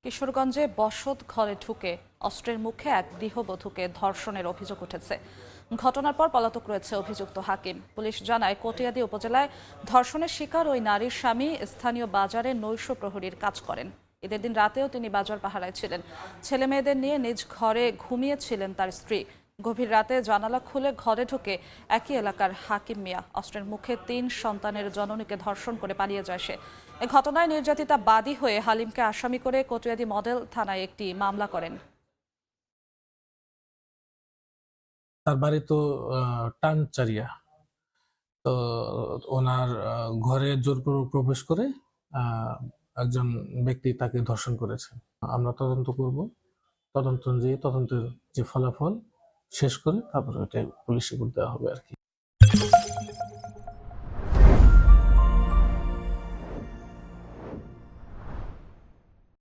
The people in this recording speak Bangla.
কিশোরগঞ্জে বসত ঘরে ঢুকে অস্ত্রের মুখে এক গৃহবধূকে ধর্ষণের অভিযোগ উঠেছে। ঘটনার পর পলাতক রয়েছে অভিযুক্ত হাকিম। পুলিশ জানায়, কটিয়াদী উপজেলায় ধর্ষণের শিকার ওই নারীর স্বামী স্থানীয় বাজারে নৈশ প্রহরীর কাজ করেন। ঈদের দিন রাতেও তিনি বাজার পাহারায় ছিলেন। ছেলে মেয়েদের নিয়ে নিজ ঘরে ঘুমিয়েছিলেন তার স্ত্রী। গভীর রাতে জানালা খুলে ঘরে ঢুকে একই এলাকার হাকিম মিয়া অস্ত্রের মুখে ৩ সন্তানের জননীকে ধর্ষণ করে পালিয়ে যায় সে। এ ঘটনায় নির্যাতিতা বাদী হয়ে হালিমকে আসামি করে কটিয়াদী মডেল থানায় একটি মামলা করেন। তার বাড়ি তো টানচারিয়া। তো ওনার ঘরে জোরপূর্বক প্রবেশ করে একজন ব্যক্তি তাকে ধর্ষণ করেছে। আমরা তদন্ত করব, তদন্তের যে ফলাফল শেষ করে তারপরে ওটা পুলিশে দেওয়া হবে আর কি।